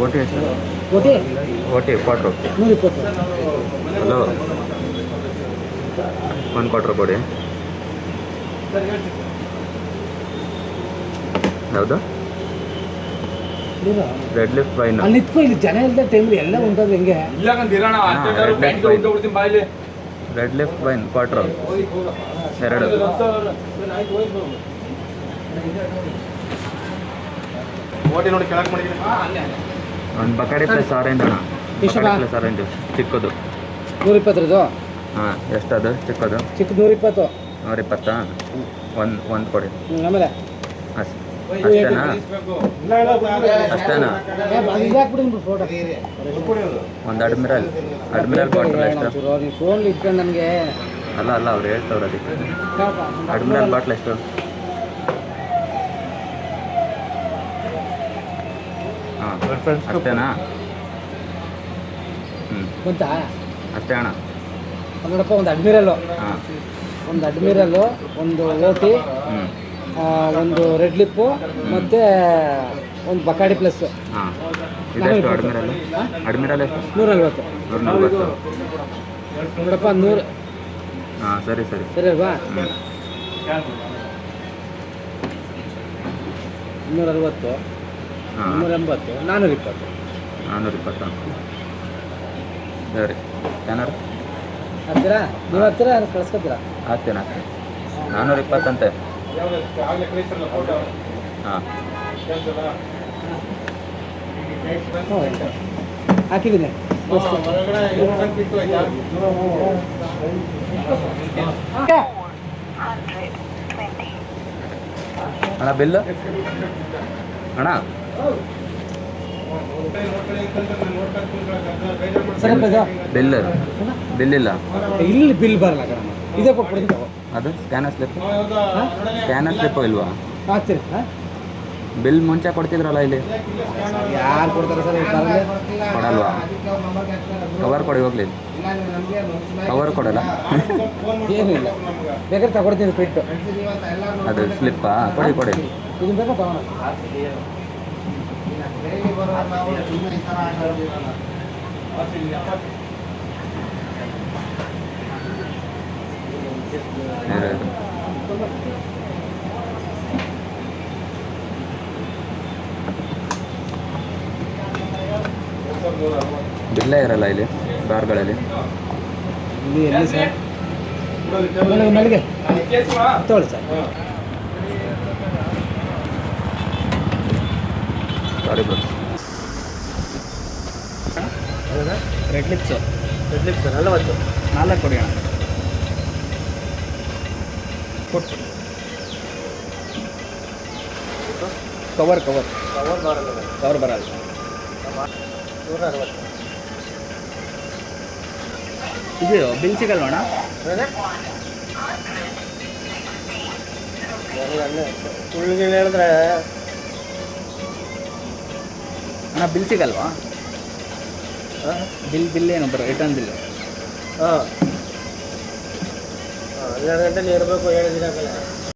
OT ಎಷ್ಟು? OT OT quarter 120. Hello, ಒಂದು quarter ಕೊಡಿ. ಯಾವುದು? Red lift wine. ಅಲ್ಲಿ ನಿಂತ್ಕೊ, ಇಲ್ಲಿ ಜನ ಇಲ್ಲದ ಟೈಮ್ಲಿ ಎಲ್ಲ ಉಂಟದು ಹೆಂಗೆ? Red lift wine quarter 2. ಒಂದು ಬಕಾಡಿ ಪ್ಲಸ್ ಆರೆಂಜ್ ಅಣ್ಣ. ಬಕಾಡಿ ಪ್ಲಸ್ ಆರೆಂಜು ಚಿಕ್ಕದು 120. ಹಾಂ, ಎಷ್ಟದು ಚಿಕ್ಕದು? ಚಿಕ್ಕ 120. 120. ಒಂದು ಕೊಡಿ. ಆಮೇಲೆ ಅಷ್ಟೇನಾ? ಅಷ್ಟೇನಾ? ಫೋಟೋ ಒಂದು ಅಡ್ಮಿರಲ್ ಬಾಟಲ್ ಎಷ್ಟು? ಫೋನ್ ಇಟ್ಕೊಂಡು ನನಗೆ ಅಲ್ಲ ಅವ್ರು ಹೇಳ್ತವ್ರು ಅದಕ್ಕೆ. ಅಡ್ಮಿರಲ್ ಬಾಟ್ಲ್ ಎಷ್ಟು? ಹಾಂ, ಅಷ್ಟೇನಾ? ಗೊತ್ತಾ? ಅಷ್ಟೇ ಅಣ್ಣ. ನೋಡಪ್ಪ, ಒಂದು ಅಡ್ಮಿರಲ್ಲು, ಹಾಂ, ಒಂದು ಓಟಿ, ಒಂದು ರೆಡ್ ಲಿಪ್ಪು, ಮತ್ತು ಒಂದು ಬಕಾಡಿ ಪ್ಲಸ್. ಹಾಂ, ಇದೆಷ್ಟು ಅಡ್ಮಿರಲ್ ಎಷ್ಟು? 140. 140. ನೋಡಪ್ಪ 100. ಹಾಂ, ಸರಿ ಅಲ್ವಾ? 260, 280, 420. 420. ಸರಿ. ಸ್ಕ್ಯಾನರ್ ಹಾಕ್ತೀರಾ? ನೀವು ಹಾಕ್ತೀರಾ? ಕಳಿಸ್ಕೊತೀರಾ? ಹಾಕ್ತೀನಿ. 420 ಅಂತೆ. ಹಾಂ, ಹಾಕಿದ್ದೀನಿ. ಅಣ್ಣ ಬಿಲ್ಲು ಅಣ್ಣ? ಬಿಲ್ ಇಲ್ಲ. ಇಲ್ಲಿ ಬಿಲ್ ಬರಲ್ಲ ಕಣ. ಇದೇ ಕೊಟ್ಬಿಡಿ. ಅದು ಸ್ಕ್ಯಾನರ್ ಸ್ಲಿಪ್ ಇಲ್ವಾ? ಹಾಕ್ತೀರಿ? ಬಿಲ್ ಮುಂಚೆ ಕೊಡ್ತಿದ್ರಲ್ಲ ಇಲ್ಲಿ. ಯಾರು ಕೊಡ್ತಾರೆ ಸರ್? ಕೊಡಲ್ವಾ? ಕವರ್ ಕೊಡಿ ಹೋಗ್ಲಿ. ಕವರ್ ಕೊಡಲ್ಲ? ಏನೂ ಇಲ್ಲ, ಬೇಕಾದ್ರೆ ತಗೊಡ್ತೀನಿ ಪ್ರಿಂಟು. ಅದು ಸ್ಲಿಪ್ಪಾ? ಕೊಡಿ. ಇದನ್ನು ಬೇಕಾ ತಗೋಣ? ಬಿಲ್ಲೇ ಇರಲ್ಲ ಇಲ್ಲಿ ಬಾರ್ಗಳಲ್ಲಿ. ಇಲ್ಲಿ ಎಲ್ಲಿ ಸರ್? ಮಳಿಗೆ ತಗೊಳ್ಳಿ ಸರ್. ಸಾರಿ ಬ್ರೋ. Red lips 40. 4 ಕೊಡಿ ಅಣ್ಣ. ಕೊಟ್ಟು ಕವರ್ ಬರಲ್ಲ. 160. ಇದು ಬಿಲ್ ಸಿಗಲ್ವಣ್ಣ? ಸುಳ್ಳು ಹೇಳಿದ್ರೆ ಅಣ್ಣ ಬಿಲ್ ಸಿಗಲ್ವಾ? ಬಿಲ್ ಏನು ರಿಟರ್ನ್ ಬಿಲ್ಲು? 12 ಗಂಟೆಲಿ ಇರಬೇಕು, 7 ದಿನ.